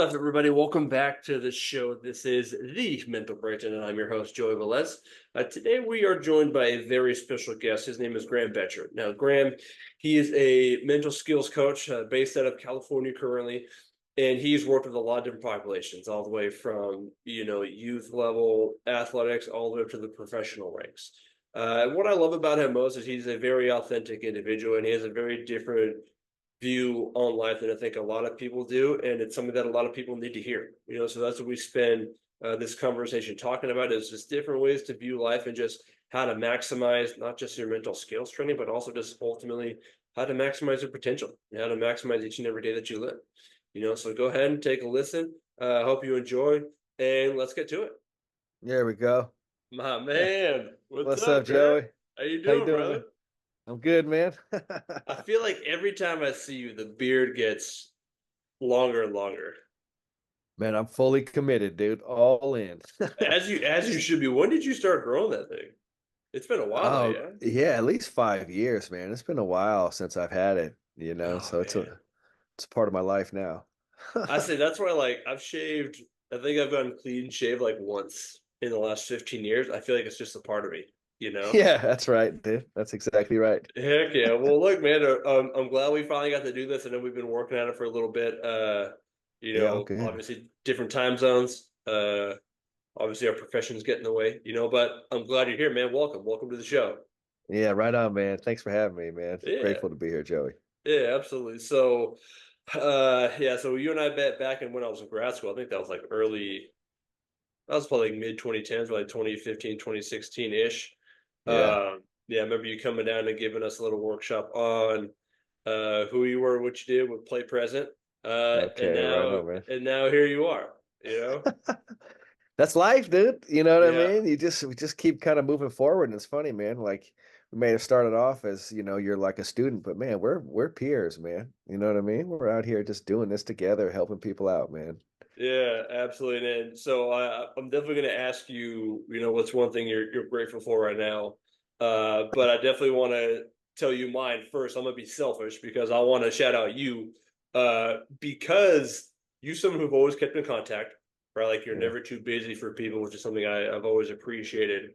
up, everybody? Welcome back to the show. This is the Mental Breakdown, and I'm your host, Joey Velez. Today, we are joined by a very special guest. His name is Graham Betchart. Now, Graham, he is a mental skills coach based out of California currently, and he's worked with a lot of different populations, all the way from youth level athletics all the way up to the professional ranks. And what I love about him most is he's a very authentic individual, and he has a very different view on life than I think a lot of people do, and it's something that a lot of people need to hear. So that's what we spend this conversation talking about, is just different ways to view life and just how to maximize not just your mental skills training, but also just ultimately how to maximize your potential and how to maximize each and every day that you live. So go ahead and take a listen. I hope you enjoy, and let's get to it. There we go. My man, what's What's up, up, Grant? Joey? How you How you doing, doing, brother? man? I'm good, man. I feel like every time I see you, the beard gets longer and longer. Man, I'm fully committed, dude. All in. As you should be. When did you start growing that thing? It's been a while though, Oh, yeah. yeah, at least 5 years, man. It's been a while since I've had it, Oh so it's man. a it's part of my life now. I say that's why I've shaved. I think I've gotten clean shave like once in the last 15 years. I feel like it's just a part of me, you know? Yeah, that's right, dude. That's exactly right. Heck yeah. Well, look, man, I'm glad we finally got to do this. I know we've been working at it for a little bit. Yeah, all good. Obviously different time zones. Obviously our professions get in the way, but I'm glad you're here, man. Welcome. Welcome to the show. Yeah, right on, man. Thanks for having me, man. Yeah. Grateful to be here, Joey. Yeah, absolutely. So, yeah, so you and I met back in when I was in grad school. I think that was like that was probably like mid 2010s, like 2015, 2016-ish. Yeah. Yeah, I remember you coming down and giving us a little workshop on who you were, what you did with Play Present. And Okay, right now on, man. and now here you are, you know? That's life, dude. You know what I Yeah. mean? We just keep kind of moving forward, and it's funny, man. Like we may have started off as, you're like a student, but man, we're peers, man. You know what I mean? We're out here just doing this together, helping people out, man. Yeah, absolutely. And so I'm definitely going to ask you, what's one thing you're grateful for right now. But I definitely want to tell you mine first. I'm going to be selfish because I want to shout out you because you someone who've always kept in contact, right? Like you're Yeah. never too busy for people, which is something I've always appreciated.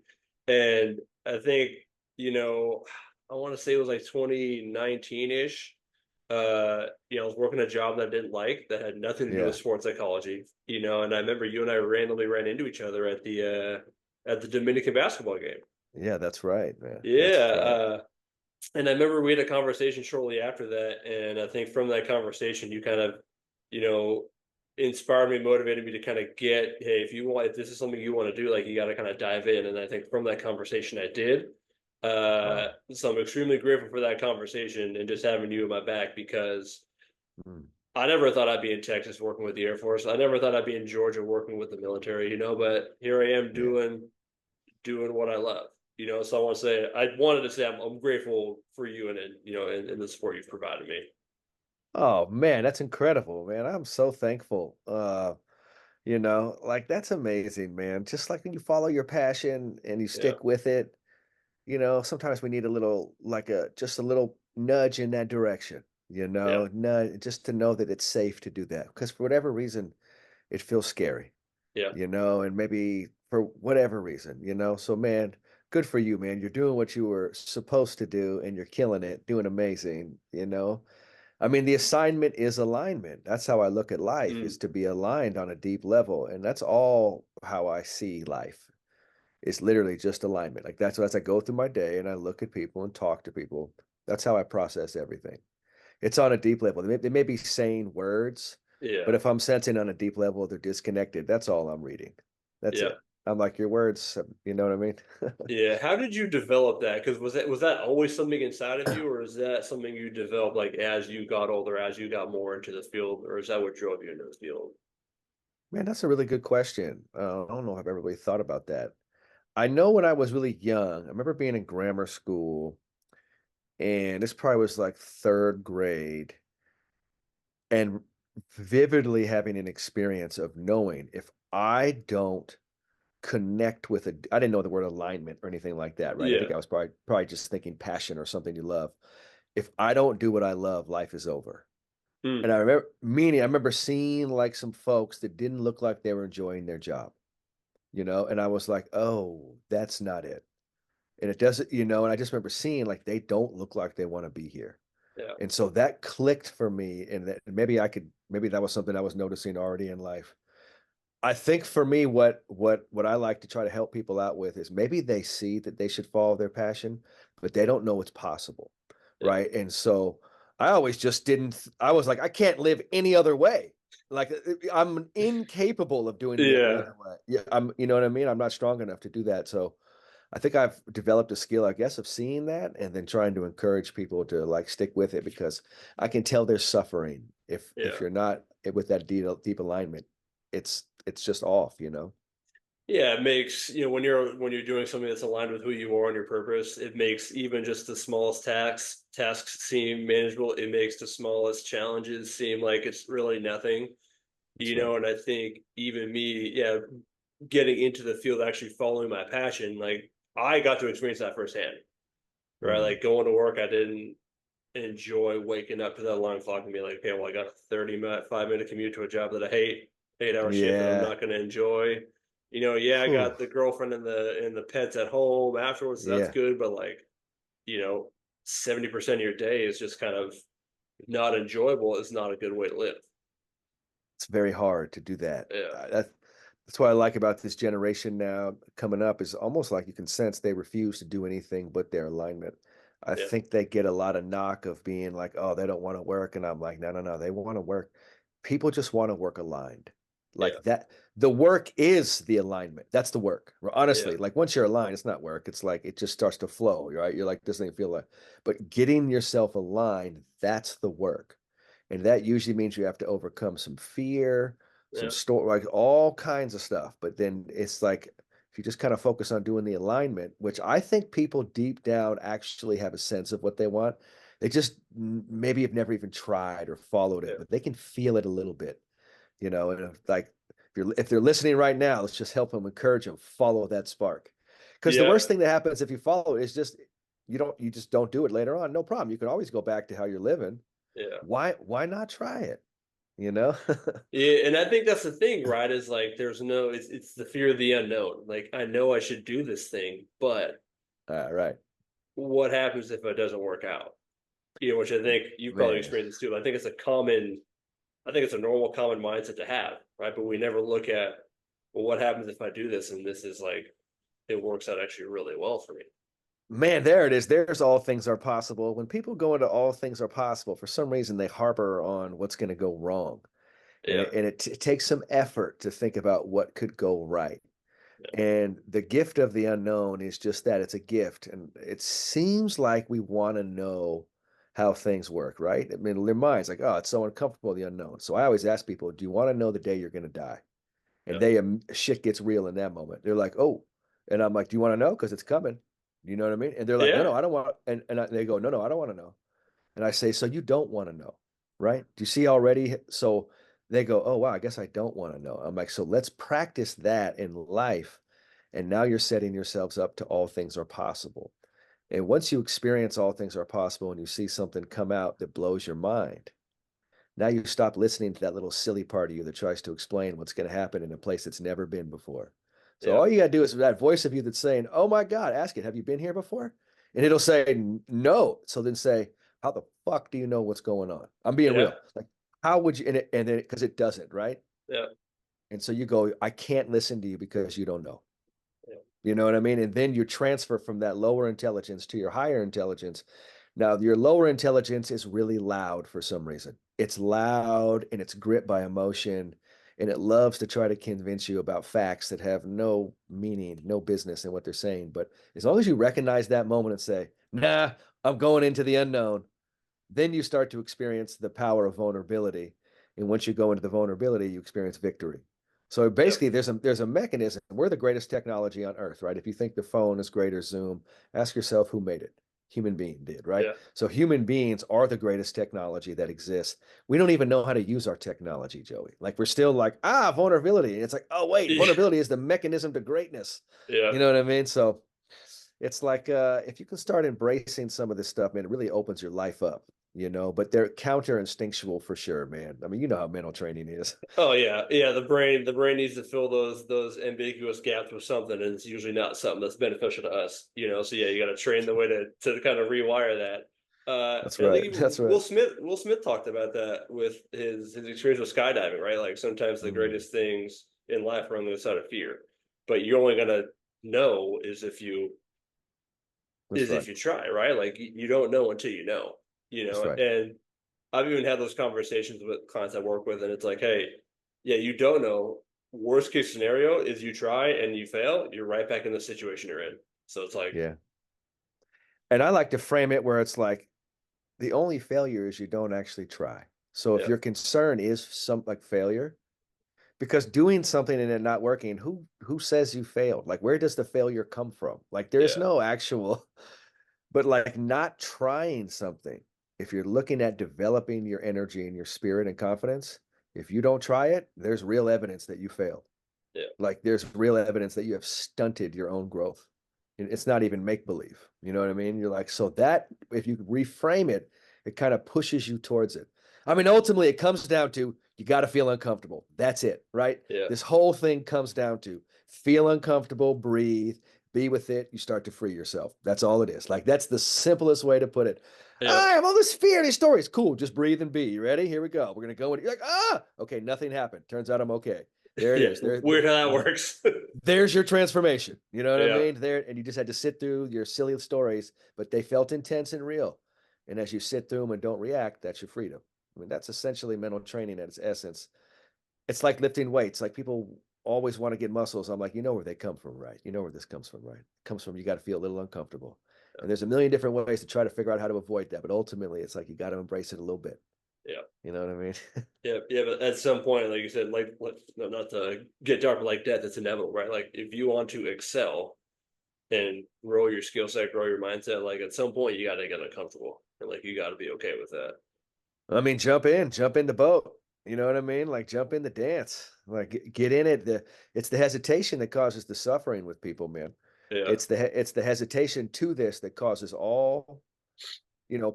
And I think, you know, I want to say it was like 2019-ish. I was working a job that I didn't like that had nothing to do with Yeah. sports psychology, and I remember you and I randomly ran into each other at the Dominican basketball game. Yeah, that's right, man. That's Yeah, right. and I remember we had a conversation shortly after that, and I think from that conversation, you kind of, you know, inspired me, motivated me to kind of hey, if this is something you want to do, like you got to kind of dive in. And I think from that conversation, I did. Wow. So I'm extremely grateful for that conversation and just having you in my back because Mm. I never thought I'd be in Texas working with the Air Force. I never thought I'd be in Georgia working with the military, but here I am Yeah. doing what I love. So I wanted to say I'm grateful for you and the support you've provided me. Oh man, that's incredible, man. I'm so thankful. Like that's amazing, man. Just like when you follow your passion and you Yeah, stick with it. Sometimes we need a little, like just a little nudge in that direction, yeah, nudge just to know that it's safe to do that. Because for whatever reason, it feels scary, yeah, and maybe for whatever reason, So, man, good for you, man. You're doing what you were supposed to do and you're killing it, doing amazing. I mean, the assignment is alignment. That's how I look at life, mm, is to be aligned on a deep level. And that's all how I see life. It's literally just alignment. Like that's as I go through my day and I look at people and talk to people. That's how I process everything. It's on a deep level. They may be saying words, but yeah, if I'm sensing on a deep level they're disconnected, that's all I'm reading. That's yeah. it. I'm like your words. You know what I mean? Yeah, how did you develop that? Because was that always something inside of you, or is that something you developed like as you got older, as you got more into the field, or is that what drove you into the field? Man, that's a really good question. I don't know if I've ever really thought about that. I know when I was really young, I remember being in grammar school, and this probably was like third grade, and vividly having an experience of knowing if I don't connect with I didn't know the word alignment or anything like that, right? I think Yeah, I was probably just thinking passion or something you love. If I don't do what I love, life is over. And Mm, I remember seeing like some folks that didn't look like they were enjoying their job, and I was like, oh, that's not it. And it doesn't, and I just remember seeing like they don't look like they want to be here. yeah, And so that clicked for me, and that maybe that was something I was noticing already in life. I think for me, what I like to try to help people out with is maybe they see that they should follow their passion, but they don't know it's possible, yeah, right? And so I always just didn't. I was like, I can't live any other way. Like I'm incapable of doing it any yeah. other way. Yeah, You know what I mean? I'm not strong enough to do that. So I think I've developed a skill, I guess, of seeing that and then trying to encourage people to like stick with it because I can tell they're suffering if Yeah. you're not with that deep alignment. It's just off. Yeah, it makes, when you're doing something that's aligned with who you are and your purpose, it makes even just the smallest tasks seem manageable. It makes the smallest challenges seem like it's really nothing. That's right. And I think even me, yeah, getting into the field, actually following my passion, like I got to experience that firsthand, right? Mm, Like going to work, I didn't enjoy waking up to that alarm clock and be like, okay, well, I got a 30-minute, 5-minute commute to a job that I hate, 8-hour shift that I'm yeah. not going to enjoy. Yeah, I Whew. got the girlfriend and the pets at home afterwards. So that's Yeah. good, but like, you know, 70% of your day is just kind of not enjoyable. It's not a good way to live. It's very hard to do that. Yeah, That's what I like about this generation now coming up is almost like you can sense they refuse to do anything but their alignment. I yeah, think they get a lot of knock of being like, oh, they don't want to work. And I'm like, no, no, no, they want to work. People just want to work aligned. yeah, Like that, the work is the alignment. That's the work. yeah, Honestly, like once you're aligned, it's not work. It's like it just starts to flow, right? You're like, this doesn't feel like, but getting yourself aligned, that's the work. And that usually means you have to overcome some fear, some yeah, store, like all kinds of stuff. But then it's like if you just kind of focus on doing the alignment, which I think people deep down actually have a sense of what they want. They just maybe have never even tried or followed yeah, it, but they can feel it a little bit, and like if they're listening right now, let's just help them, encourage them, follow that spark. Because the yeah, worst thing that happens if you follow it is just you just don't do it later on. No problem. You can always go back to how you're living. yeah. Why not try it? You know? Yeah, and I think that's the thing, right? Is like it's the fear of the unknown. Like I know I should do this thing, but Right. what happens if it doesn't work out? Which I think you've probably Man, experienced this too. I think it's a normal common mindset to have, right? But we never look at, well, what happens if I do this and this is like it works out actually really well for me. man, there it is. There's all things are possible. When people go into all things are possible, for some reason they harbor on what's going to go wrong. And Yeah, it takes some effort to think about what could go right. yeah, And the gift of the unknown is just that it's a gift. And it seems like we want to know how things work, right? I mean, their minds like, oh, it's so uncomfortable, the unknown. So I always ask people, do you want to know the day you're going to die? And yeah, shit gets real in that moment. They're like, oh, and I'm like, do you want to know? Because it's coming. You know what I mean? And they're like, no, yeah, no, I don't want. They go, no, no, I don't want to know. And I say, so you don't want to know, right? Do you see already? So they go, oh, wow, I guess I don't want to know. I'm like, so let's practice that in life. And now you're setting yourselves up to all things are possible. And once you experience all things are possible and you see something come out that blows your mind, now you stop listening to that little silly part of you that tries to explain what's going to happen in a place that's never been before. So yeah, all you got to do is that voice of you that's saying, oh my God, ask it, have you been here before? And it'll say, no. So then say, how the fuck do you know what's going on? I'm being yeah, real. Like, how would you, and then, because it doesn't, right? yeah, And so you go, I can't listen to you because you don't know. yeah, You know what I mean? And then you transfer from that lower intelligence to your higher intelligence. Now, your lower intelligence is really loud for some reason. It's loud and it's gripped by emotion, and it loves to try to convince you about facts that have no meaning, no business in what they're saying. But as long as you recognize that moment and say, nah, I'm going into the unknown, then you start to experience the power of vulnerability. And once you go into the vulnerability, you experience victory. So yeah, basically, there's a mechanism. We're the greatest technology on earth, right? If you think the phone is great or Zoom, ask yourself who made it. Human being did, right? yeah, So human beings are the greatest technology that exists. We don't even know how to use our technology, Joey. Like we're still like, vulnerability. And it's like, oh wait, yeah, vulnerability is the mechanism to greatness. yeah. You know what I mean? So it's like if you can start embracing some of this stuff, man, it really opens your life up. but they're counter instinctual for sure, man. I mean, you know how mental training is. Oh yeah, yeah. The brain needs to fill those ambiguous gaps with something, and it's usually not something that's beneficial to us. So yeah, you got to train the way to kind of rewire that. That's And I think right. even That's right. Will Smith talked about that with his experience with skydiving, right? Like sometimes the Mm, greatest things in life are on the other side of fear, but you're only gonna know that's is right. if you try, right? Like you don't know until you know, That's right. and I've even had those conversations with clients I work with, and it's like, hey, yeah, you don't know. Worst case scenario is you try and you fail, you're right back in the situation you're in. So it's like, Yeah. And I like to frame it where it's like the only failure is you don't actually try. So if yeah, your concern is some like failure, because doing something and it not working, who says you failed? Like where does the failure come from? Like there's yeah, no actual, but like not trying something. If you're looking at developing your energy and your spirit and confidence, if you don't try it, there's real evidence that you failed. yeah, Like there's real evidence that you have stunted your own growth. It's not even make believe. You know what I mean? You're like, so that if you reframe it, it kind of pushes you towards it. I mean, ultimately, it comes down to you got to feel uncomfortable. That's it, right? yeah, This whole thing comes down to feel uncomfortable, breathe, be with it. You start to free yourself. That's all it is. Like, that's the simplest way to put it. yeah. I have all this fear, these stories. Cool. Just breathe and be. You ready? Here we go. We're going to go. And you're like, okay, nothing happened. Turns out I'm okay. There it Yeah. is. There, Weird how that uh, works. there's your transformation. You know what I Yeah, mean? There, and you just had to sit through your silly stories, but they felt intense and real. And as you sit through them and don't react, that's your freedom. I mean, that's essentially mental training at its essence. It's like lifting weights. Like people always want to get muscles. I'm like, you know where they come from, right? You know where this comes from, right? It comes from you got to feel a little uncomfortable. And there's a million different ways to try to figure out how to avoid that. But ultimately, it's like you got to embrace it a little bit. yeah. You know what I mean? Yeah, yeah, but at some point, like you said, no, not to get dark, but like death, it's inevitable, right? Like if you want to excel and grow your skill set, grow your mindset, like at some point you got to get uncomfortable, and like you got to be okay with that. I mean, jump in the boat. You know what I mean? Like jump in the dance. Like get in it. It's the hesitation that causes the suffering with people, man. Yeah, It's the hesitation to this that causes all,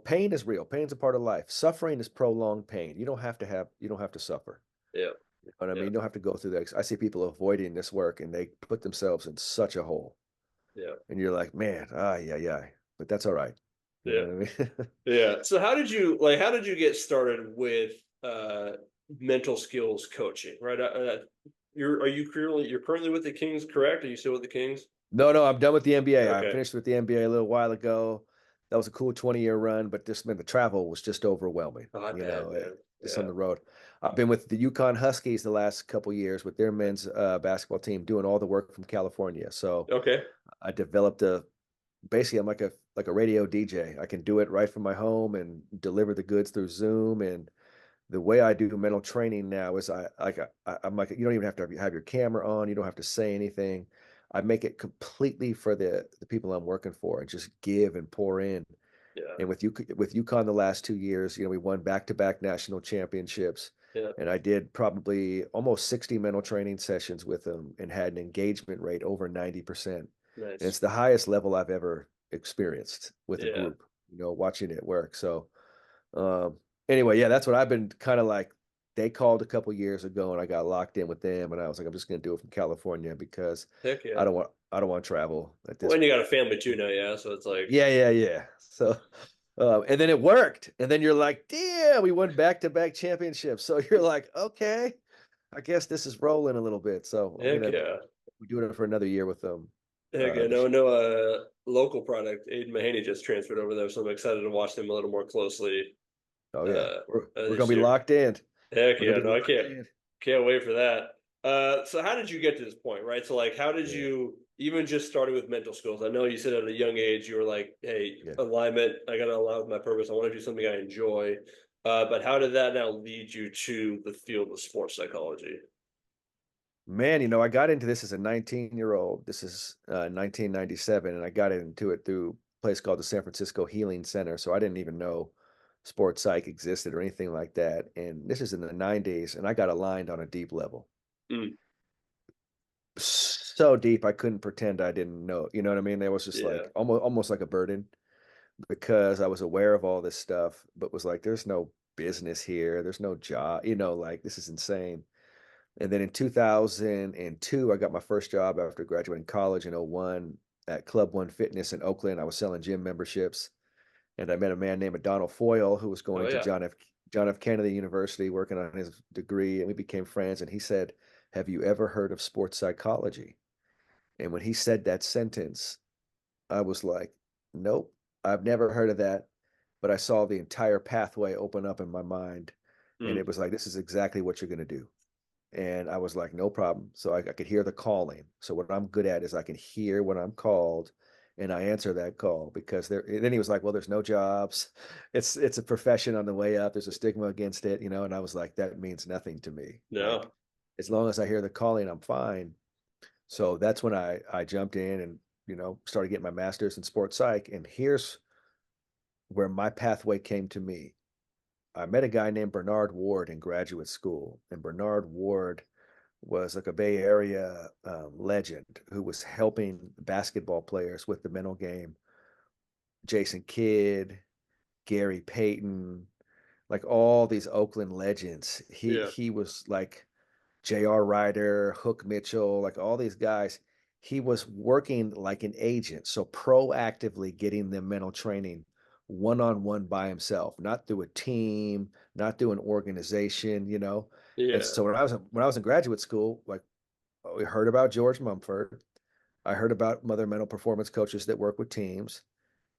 pain is real. Pain's a part of life. Suffering is prolonged pain. You don't have to suffer. yeah, You know what I mean? yeah, You don't have to go through that. I see people avoiding this work and they put themselves in such a hole. yeah, And you're like, man, yeah, yeah. But that's all right. You yeah, know what I mean? yeah. So how did you get started with mental skills coaching? Right, you're currently with the Kings, correct? Are you still with the Kings? No, no, I'm done with the NBA. I Okay. finished with the NBA a little while ago. That was a cool 20-year run, but this man, the travel was just overwhelming, Oh, I bet, man. just on Yeah. the road. I've been with the Yukon Huskies the last couple years with their men's basketball team, doing all the work from California. So Okay. I developed basically I'm like a radio DJ. I can do it right from my home and deliver the goods through Zoom. And the way I do mental training now is I'm like you don't even have to have your camera on. You don't have to say anything. I make it completely for the people I'm working for and just give and pour in. Yeah. And with UConn the last 2 years, we won back-to-back national championships. Yeah. And I did probably almost 60 mental training sessions with them and had an engagement rate over 90%. And Nice. it's the highest level I've ever experienced with a Yeah. group, watching it work. So um, anyway, yeah, that's what I've been kind of like. They called a couple years ago, and I got locked in with them, and I was like, I'm just going to do it from California because Heck yeah. I don't want to travel at Well, this and you got a point. family too now, yeah. So it's like, Yeah, yeah, yeah. So, and then it worked, and then you're like, damn, we won back-to-back championships. So you're like, okay, I guess this is rolling a little bit. So I'm heck gonna yeah. be doing it for another year with them. Heck yeah. This No, no, local product. Aiden Mahaney just transferred over there, so I'm excited to watch them a little more closely Oh yeah, we're gonna this be year. locked in. Heck We're gonna yeah. be No, I locked can't in. can't wait for that. So how did you get to this point, right? So like how did Yeah, you even just started with mental skills? I know you said at a young age you were like, hey, yeah. alignment, I gotta align with my purpose. I want to do something I enjoy. But how did that now lead you to the field of sports psychology? Man, I got into this as a 19-year-old. This is 1997, and I got into it through a place called the San Francisco Healing Center. So I didn't even know sports psych existed or anything like that. And this is in the 90s, and I got aligned on a deep level. Mm, So deep, I couldn't pretend I didn't know. You know what I mean? It was just yeah. like almost like a burden. because I was aware of all this stuff, but was like, there's no business here. There's no job, like this is insane. And then in 2002, I got my first job after graduating college in '01 at Club One Fitness in Oakland. I was selling gym memberships, and I met a man named Donald Foyle who was Oh going to yeah. John F. Kennedy University working on his degree, and we became friends. And he said, "Have you ever heard of sports psychology?" And when he said that sentence, I was like, "Nope, I've never heard of that." But I saw the entire pathway open up in my mind, and it Mm, was like, "This is exactly what you're going to do." And I was like, no problem. So I could hear the calling. So what I'm good at is I can hear when I'm called and I answer that call because there, and then he was like, well, there's no jobs. It's a profession on the way up. There's a stigma against it, And I was like, that means nothing to me. Like, no. as long as I hear the calling, I'm fine. So that's when I jumped in and, started getting my master's in sports psych. And here's where my pathway came to me. I met a guy named Bernard Ward in graduate school, and Bernard Ward was like a Bay Area legend who was helping basketball players with the mental game. Jason Kidd, Gary Payton, like all these Oakland legends. He Yeah. he was like J.R. Ryder, Hook Mitchell, like all these guys. He was working like an agent, so proactively getting them mental training one on one by himself, not through a team, not through an organization. And Yeah. so when I was in graduate school, like we heard about George Mumford. I heard about other mental performance coaches that work with teams.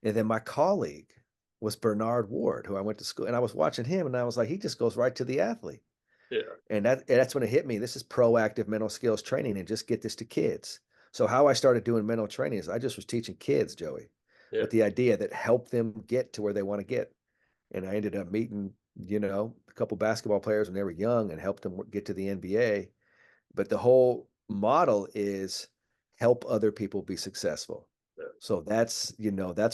And then my colleague was Bernard Ward, who I went to school, and I was watching him and I was like, he just goes right to the athlete. Yeah. And that's when it hit me. This is proactive mental skills training and just get this to kids. So how I started doing mental training is I just was teaching kids, Joey, Yeah. with the idea that help them get to where they want to get. And I ended up meeting, a couple basketball players when they were young and helped them get to the NBA. But the whole model is help other people be successful. Yeah. So that's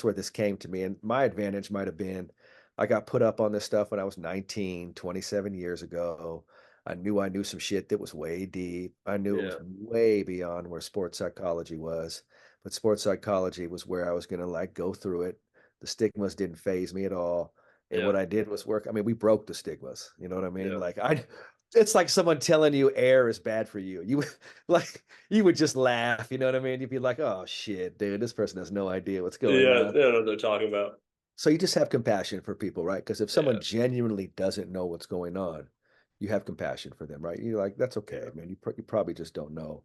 where this came to me. And my advantage might have been I got put up on this stuff when I was 19, 27 years ago. I knew some shit that was way deep. I knew it was Yeah. way beyond where sports psychology was. But sports psychology was where I was going to like go through it. The stigmas didn't phase me at all. And Yeah. what I did was work. I mean, we broke the stigmas. You know what I mean? Yeah. Like it's like someone telling you air is bad for you. Like you would just laugh, you know what I mean? You'd be like, "Oh shit, dude, this person has no idea what's going Yeah. on." They don't know what they're talking about. So you just have compassion for people, right? Because if someone Yeah. genuinely doesn't know what's going on, you have compassion for them, right? You're like, "That's okay, Yeah. man. You probably just don't know."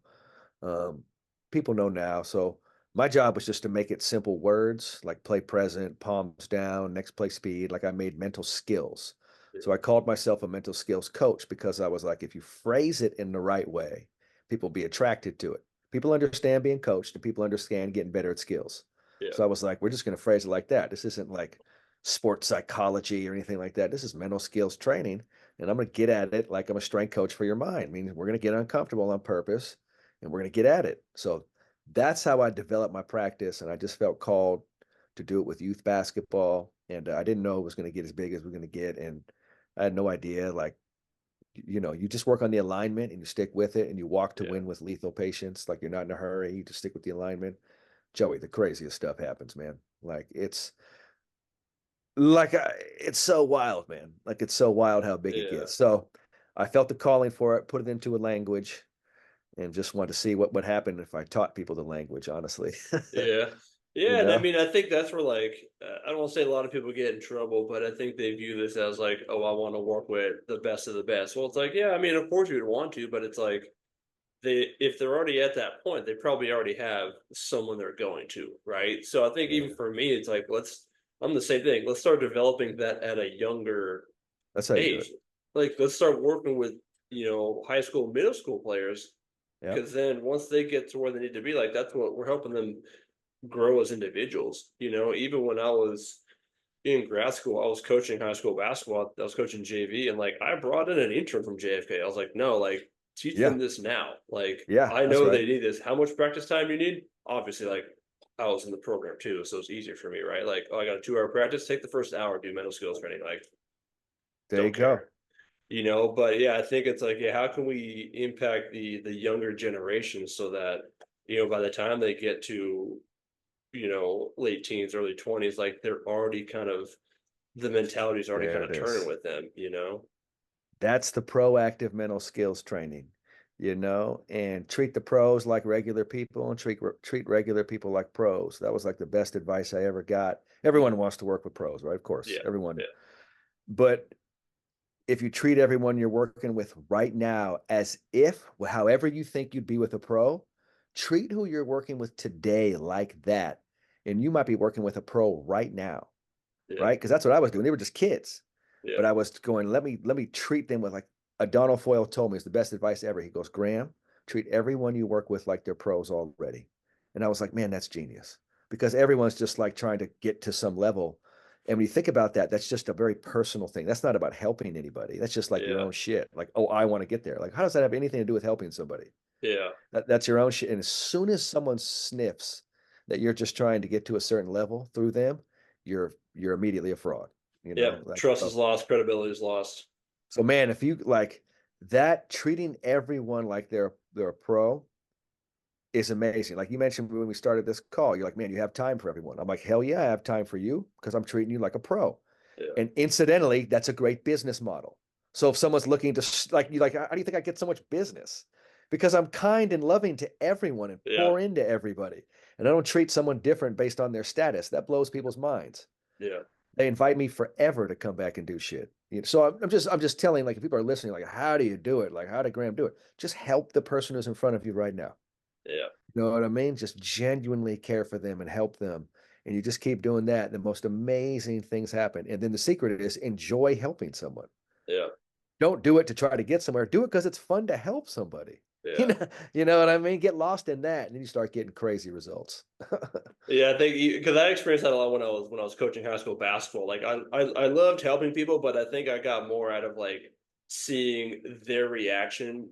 Um, People know now. So my job was just to make it simple words like play present, palms down, next play speed. Like I made mental skills. Yeah. So I called myself a mental skills coach because I was like, if you phrase it in the right way, people be attracted to it. People understand being coached and people understand getting better at skills. Yeah. So I was like, we're just going to phrase it like that. This isn't like sports psychology or anything like that. This is mental skills training. And I'm going to get at it like I'm a strength coach for your mind. I mean, we're going to get uncomfortable on purpose and we're going to get at it. So that's how I developed my practice. And I just felt called to do it with youth basketball. And I didn't know it was going to get as big as we're going to get. And I had no idea. Like, you just work on the alignment and you stick with it and you walk to Yeah. win with lethal patience. Like, you're not in a hurry. You just stick with the alignment. Joey, the craziest stuff happens, man. Like, it's so wild, man. Like, it's so wild how big it Yeah. gets. So I felt the calling for it, put it into a language and just wanted to see what would happen if I taught people the language, honestly. Yeah. you Yeah, and I know? mean, I think that's where like I don't want to say a lot of people get in trouble, but I think they view this as like, oh, I want to work with the best of the best. Well, it's like, yeah, I mean, of course you'd want to, but it's like they if they're already at that point, they probably already have someone they're going to, right? So I think even Yeah. for me, it's like I'm the same thing. Let's start developing that at a younger That's how you do it. age. Like let's start working with, high school, middle school players, Yep. because then once they get to where they need to be, like that's what we're helping them grow as individuals. Even when I was in grad school, I was coaching high school basketball. I was coaching JV, and like I brought in an intern from JFK. I was like, no, like teach them Yeah. this now. Like Yeah. I That's know right. they need this. How much practice time you need? Obviously, like I was in the program too, so it's easier for me, right? Like, oh, I got a 2 hour practice. Take the first hour, do mental skills training. Like, There you don't go. care. But yeah, I think it's like, yeah, how can we impact the younger generation so that by the time they get to late teens, early 20s, like they're already kind of the mentality's already There kind Yeah. of it turning is. with them. That's the proactive mental skills training, and treat the pros like regular people and treat regular people like pros. That was like the best advice I ever got. Everyone wants to work with pros, right? Of course, Yeah, everyone. yeah, But if you treat everyone you're working with right now as if, however you think you'd be with a pro, treat who you're working with today like that. And you might be working with a pro right now, yeah, right? Because that's what I was doing. They were just kids, yeah, but I was going, let me treat them with like Donald Foyle told me it's the best advice ever. He goes, Graham, treat everyone you work with like they're pros already. And I was like, man, that's genius because everyone's just like trying to get to some level. And when you think about that, that's just a very personal thing. That's not about helping anybody. That's just like your yeah, own shit. Like, oh, I want to get there. Like, how does that have anything to do with helping somebody? yeah, That's your own shit. And as soon as someone sniffs that you're just trying to get to a certain level through them, you're immediately a fraud. yeah. Like Trust is so. lost, credibility is lost. So man, if you like that, treating everyone like they're a pro is amazing. Like you mentioned when we started this call, you're like, man, you have time for everyone. I'm like, hell yeah, I have time for you because I'm treating you like a pro. Yeah, And incidentally, that's a great business model. So if someone's looking to like you, like, how do you think I get so much business? Because I'm kind and loving to everyone and yeah, pour into everybody. And I don't treat someone different based on their status. That blows people's minds. yeah, They invite me forever to come back and do shit. So I'm just telling, like, if people are listening, like, how do you do it? Like, how did Graham do it? Just help the person who's in front of you right now. yeah, You know what I mean? Just genuinely care for them and help them. And you just keep doing that. The most amazing things happen. And then the secret is enjoy helping someone. yeah, Don't do it to try to get somewhere. Do it because it's fun to help somebody. You yeah. know, you know what I mean? Get lost in that, and then you start getting crazy results. Yeah, I think because I experienced that a lot when I was coaching high school basketball. Like I loved helping people, but I think I got more out of like seeing their reaction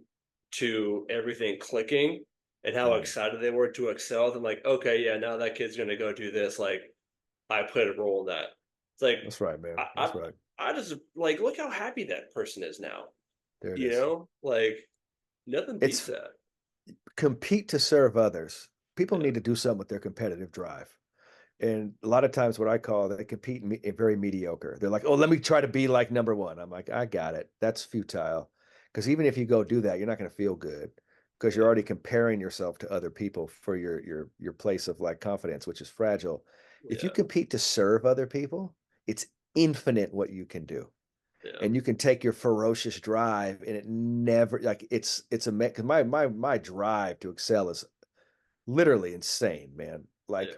to everything clicking and how Mm, excited they were to excel. And like, okay, yeah, now that kid's gonna go do this. Like I played a role in that. It's like that's right, man. I That's I, right. I just like look how happy that person is now. There it is. Like nothing beats It's that. compete to serve others. People Yeah, need to do something with their competitive drive. And a lot of times, what I call they compete very mediocre. They're like, "Oh, let me try to be like number one." I'm like, "I got it. That's futile." Because even if you go do that, you're not going to feel good because you're yeah, already comparing yourself to other people for your place of like confidence, which is fragile. If you yeah, compete to serve other people, it's infinite what you can do, yeah, and you can take your ferocious drive, and it never like it's a because my drive to excel is literally insane, man. Like yeah,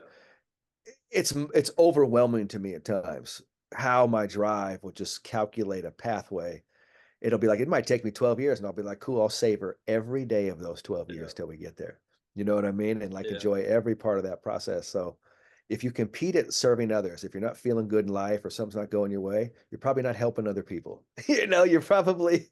it's overwhelming to me at times how my drive will just calculate a pathway. It'll be like it might take me 12 years and I'll be like, cool, I'll savor every day of those 12 yeah, years till we get there. You know what I mean? And like yeah, enjoy every part of that process. So if you compete at serving others, if you're not feeling good in life or something's not going your way, you're probably not helping other people. You're probably,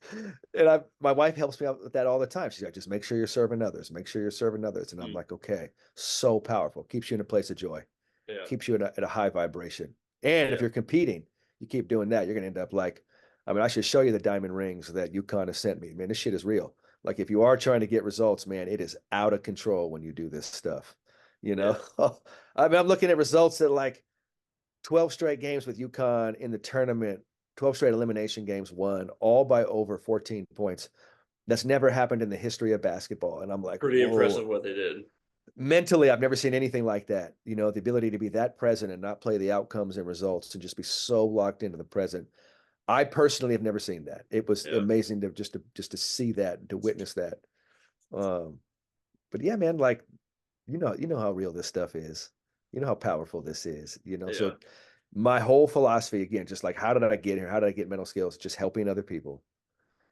and my wife helps me out with that all the time. She's like, just make sure you're serving others, make sure you're serving others. And I'm mm, like, okay, so powerful, keeps you in a place of joy, yeah, keeps you at a high vibration. And if yeah, you're competing, you keep doing that, you're going to end up like, I mean, I should show you the diamond rings that UConn has sent me. Man, this shit is real. Like, if you are trying to get results, man, it is out of control when you do this stuff. You know, yeah. I mean, I'm looking at results that like 12 straight games with UConn in the tournament, 12 straight elimination games won, all by over 14 points. That's never happened in the history of basketball. And I'm like, Pretty whoa, impressive what they did. mentally, I've never seen anything like that. The ability to be that present and not play the outcomes and results and just be so locked into the present. I personally have never seen that. It was Yeah, amazing to see that, to witness that. Um, but yeah, man, like you know how real this stuff is. You know how powerful this is. yeah, So my whole philosophy again, just like how did I get here? How did I get mental skills? Just helping other people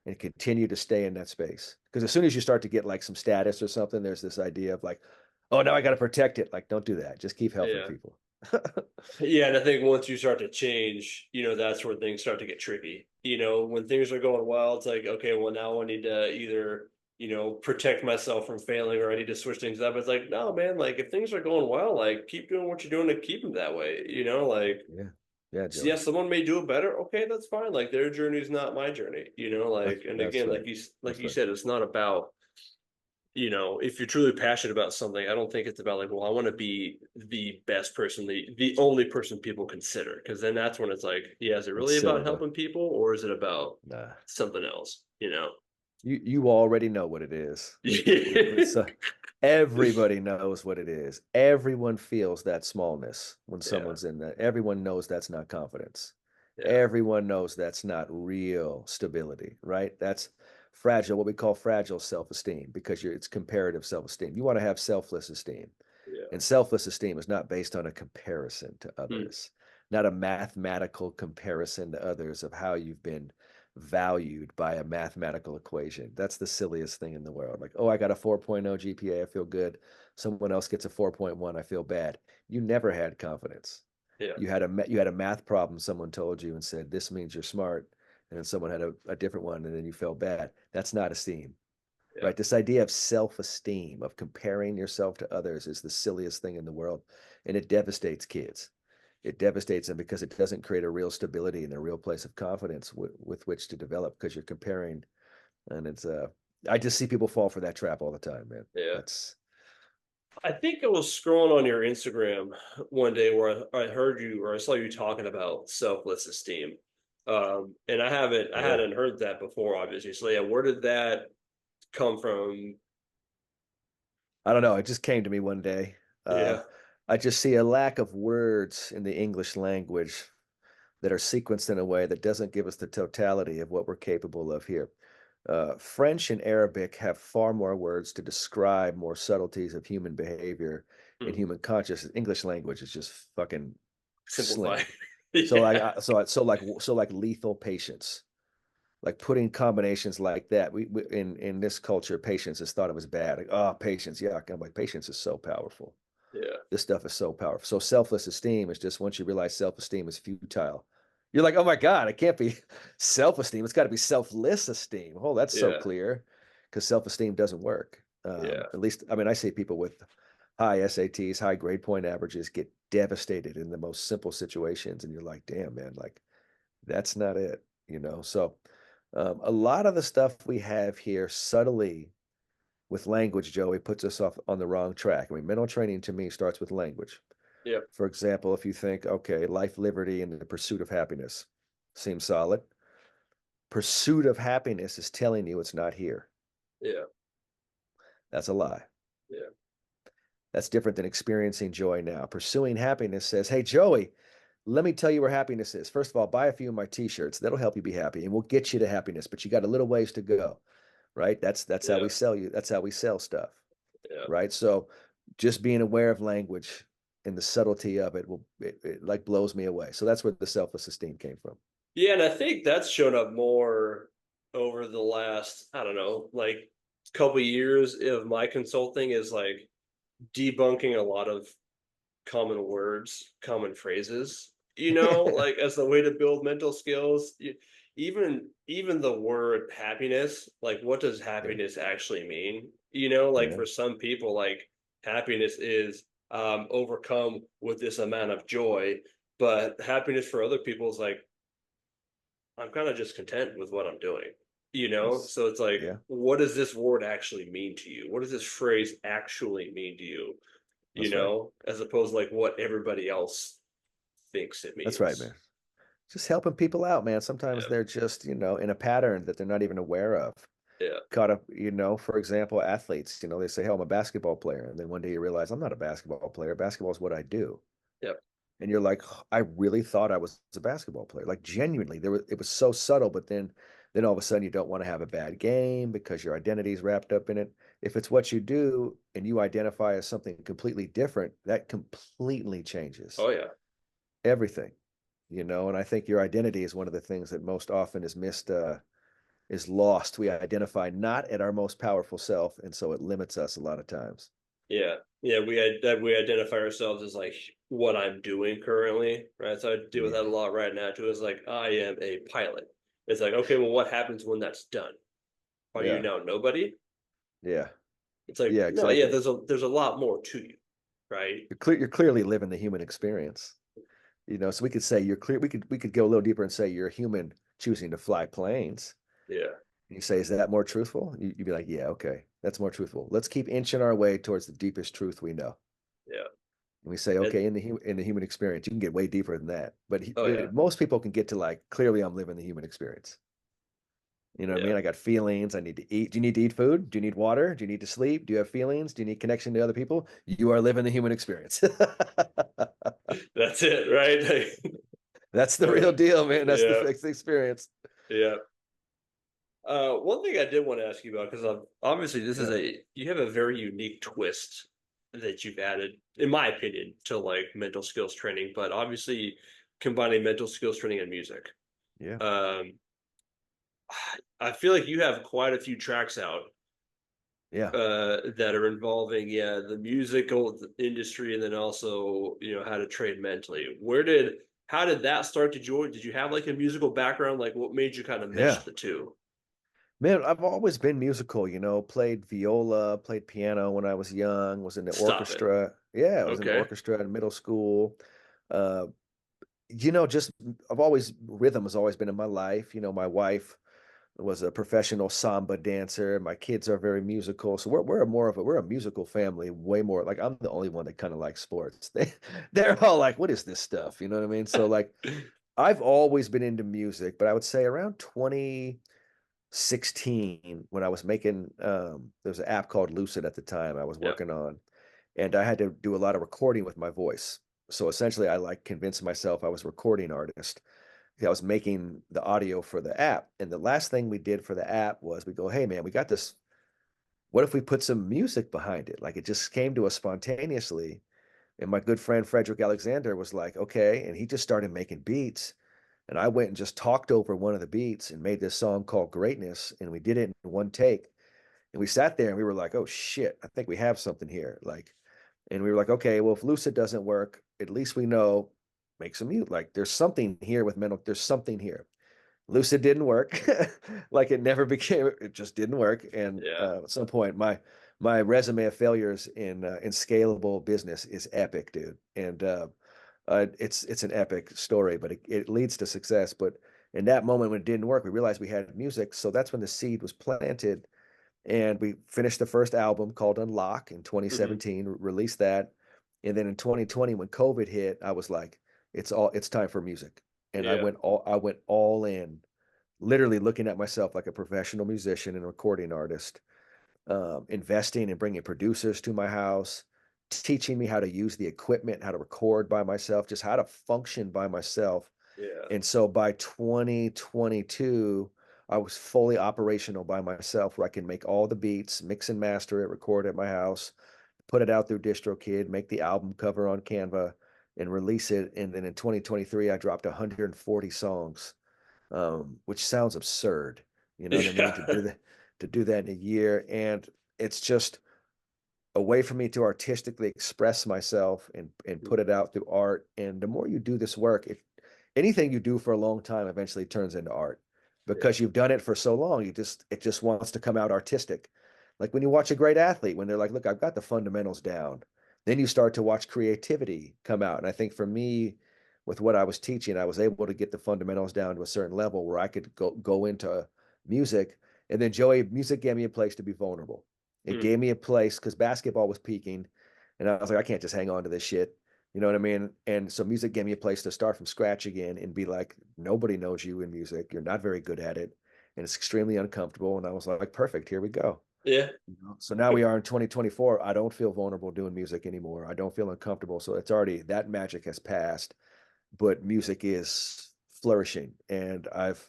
and continue to stay in that space. Because as soon as you start to get like some status or something, there's this idea of like, oh, now I got to protect it. Like, don't do that. Just keep helping yeah. people. Yeah, and I think once you start to change, that's where things start to get tricky. When things are going well, it's like, okay, well now I need to either, protect myself from failing or I need to switch things up. It's like, no, man, like if things are going well, like keep doing what you're doing to keep them that way, like Yeah. Yeah, so yeah, Joey. someone may do it better. Okay, that's fine. Like their journey is not my journey, That's and that's again, right. like That's you right. said, it's not about if you're truly passionate about something, I don't think it's about like, well, I want to be the best person, the only person people consider. Because then that's when it's like, yeah, is it It's really about silly, man. helping people or is it about Nah. something else? You already know what it is. It's, Yeah. everybody knows what it is. Everyone feels that smallness when Yeah. someone's in that. Everyone knows that's not confidence. Yeah. Everyone knows that's not real stability, right? That's fragile, what we call fragile self-esteem, because it's comparative self-esteem. You want to have selfless esteem. Yeah. And selfless esteem is not based on a comparison to Hmm. others, not a mathematical comparison to others of how you've been valued by a mathematical equation. That's the silliest thing in the world. Like, oh, I got a 4.0 GPA, I feel good. Someone else gets a 4.1, I feel bad. You never had confidence. Yeah. You had a math problem someone told you and said, this means you're smart. And then someone had a different one and then you felt bad. That's not esteem, Yeah. right? This idea of self-esteem, of comparing yourself to others is the silliest thing in the world. And it devastates kids. It devastates them because it doesn't create a real stability and a real place of confidence with which to develop because you're comparing. And I just see people fall for that trap all the time, man. Yeah. That's, I think I was scrolling on your Instagram one day where I heard you or I saw you talking about selfless esteem. And I yeah. hadn't heard that before, obviously. So yeah, where did that come from? I don't know. It just came to me one day. Uh, Yeah. I just see a lack of words in the English language that are sequenced in a way that doesn't give us the totality of what we're capable of here. French and Arabic have far more words to describe more subtleties of human behavior and Hmm. human consciousness. English language is just fucking Simplify. slim. So like Yeah. so like lethal patience, like putting combinations like that. We in this culture, patience is thought of as bad. Like, oh, patience, yeah. I'm like, patience is so powerful. Yeah. This stuff is so powerful. So selfless esteem is just once you realize self-esteem is futile, you're like, oh my God, it can't be self-esteem. It's got to be selfless esteem. Oh, that's so Yeah. clear because self-esteem doesn't work. Yeah. At least, I mean, I see people with high SATs, high grade point averages get devastated in the most simple situations. And you're like, damn, man, like that's not it. So a lot of the stuff we have here subtly with language, Joey, puts us off on the wrong track. I mean, mental training to me starts with language. Yeah. For example, if you think, okay, life, liberty, and the pursuit of happiness seems solid. Pursuit of happiness is telling you it's not here. Yeah. That's a lie. Yeah. That's different than experiencing joy now. Pursuing happiness says, hey, Joey, let me tell you where happiness is. First of all, buy a few of my t-shirts. That'll help you be happy and we'll get you to happiness, but you got a little ways to go, right? That's how Yeah. we sell you. That's how we sell stuff, Yeah. right? So just being aware of language and the subtlety of it like blows me away. So that's where the selfless esteem came from. Yeah, and I think that's shown up more over the last, I don't know, like couple years of my consulting is like debunking a lot of common words, common phrases, like as the way to build mental skills. Even the word happiness, like what does Yeah, happiness actually mean? Like yeah, for some people, like happiness is overcome with this amount of joy, but happiness for other people is like I'm kind of just content with what I'm doing. that's So it's like, yeah, what does this word actually mean to you? What does this phrase actually mean to you? that's right. As opposed to like what everybody else thinks it That's right, means. man. Just helping people out, man. Sometimes Yeah, they're just, in a pattern that they're not even aware of. yeah, Caught up, for example, athletes, they say, oh, I'm a basketball player. And then one day you realize I'm not a basketball player. Basketball is what I do. yeah. And you're like, I really thought I was a basketball player. Like genuinely, it was so subtle, but then all of a sudden you don't want to have a bad game because your identity is wrapped up in it. If it's what you do and you identify as something completely different, that completely changes Oh yeah, everything. And I think your identity is one of the things that most often is missed, is lost. We identify not at our most powerful self, and so it limits us a lot of times. yeah, yeah. We identify ourselves as like what I'm doing currently, right? So I deal with Yeah, that a lot right now too. Is like I am a pilot. It's like okay, well, what happens when that's done? Are you yeah, now nobody? yeah, It's like yeah, no, yeah. exactly. There's a lot more to you, right? You're clearly living the human experience. So we could say you're clear. We could go a little deeper and say you're a human choosing to fly planes. Yeah, And you say, is that more truthful? You'd be like, yeah, okay. That's more truthful. Let's keep inching our way towards the deepest truth we know. Yeah. And we say, And okay, in the human experience, you can get way deeper than that. But oh yeah. most people can get to like clearly, I'm living the human experience. You know what I Yeah. mean? I got feelings. I need to eat. Do you need to eat food? Do you need water? Do you need to sleep? Do you have feelings? Do you need connection to other people? You are living the human experience. That's it, right? That's the real Uh, deal, man. That's the yeah. fixed experience. Yeah. One thing I did want to ask you about, because obviously this is Yeah. you have a very unique twist that you've added, in my opinion, to like mental skills training, but obviously combining mental skills training and music. Yeah. Um, I feel like you have quite a few tracks out Yeah. that are involving, yeah, the musical industry and then also, how to train mentally. How did that start to join? Did you have like a musical background? Like what made you kind of Yeah. mesh the two? Man, I've always been musical, played viola, played piano when I was young, was in the Stop it. orchestra. Yeah, I was in the Okay. orchestra in middle school. Uh, just I've always rhythm has always been in my life. My wife was a professional samba dancer. My kids are very musical. So we're a musical family, way more like I'm the only one that kind of likes sports. They're all like, what is this stuff? You know what I mean? So like I've always been into music, but I would say around 2016 when I was making there was an app called Lucid at the time I was Yeah. working on, and I had to do a lot of recording with my voice. So essentially I like convinced myself I was a recording artist. I was making the audio for the app. And the last thing we did for the app was we go, hey man, we got this. What if we put some music behind it? Like it just came to us spontaneously. And my good friend Frederick Alexander was like, okay. And he just started making beats. And I went and just talked over one of the beats and made this song called Greatness. And we did it in one take. And we sat there and we were like, oh shit, I think we have something here. Like, and we were like, okay, well, if Lucid doesn't work, at least we know make some mute. Like there's something here with mental, there's something here. Lucid didn't work. Like it never became, it just didn't work. And Yeah. at some point, my resume of failures in scalable business is epic, dude. And it's an epic story, but it leads to success. But in that moment when it didn't work, we realized we had music. So that's when the seed was planted, and we finished the first album called Unlock in Hmm. 2017, released that. And then in 2020, when COVID hit, I was like, it's time for music. And Yeah. I went all in, literally looking at myself like a professional musician and recording artist, investing and bringing producers to my house, teaching me how to use the equipment, how to record by myself, just how to function by myself. Yeah. And so by 2022, I was fully operational by myself where I can make all the beats, mix and master it, record at my house, put it out through DistroKid, make the album cover on Canva and release it. And then in 2023, I dropped 140 songs, which sounds absurd. You know what I mean? Yeah. To do that in a year. And it's just a way for me to artistically express myself and put it out through art. And the more you do this work, if anything you do for a long time eventually turns into art Yeah. because you've done it for so long, it just wants to come out artistic. Like when you watch a great athlete, when they're like, look, I've got the fundamentals down, then you start to watch creativity come out. And I think for me, with what I was teaching, I was able to get the fundamentals down to a certain level where I could go into music. And then Joey, music gave me a place to be vulnerable. It Mm. gave me a place because basketball was peaking. And I was like, I can't just hang on to this shit. You know what I mean? And so music gave me a place to start from scratch again and be like, nobody knows you in music. You're not very good at it. And it's extremely uncomfortable. And I was like, perfect, here we go. Yeah. So now we are in 2024. I don't feel vulnerable doing music anymore. I don't feel uncomfortable. So it's already that magic has passed, but music is flourishing. And I've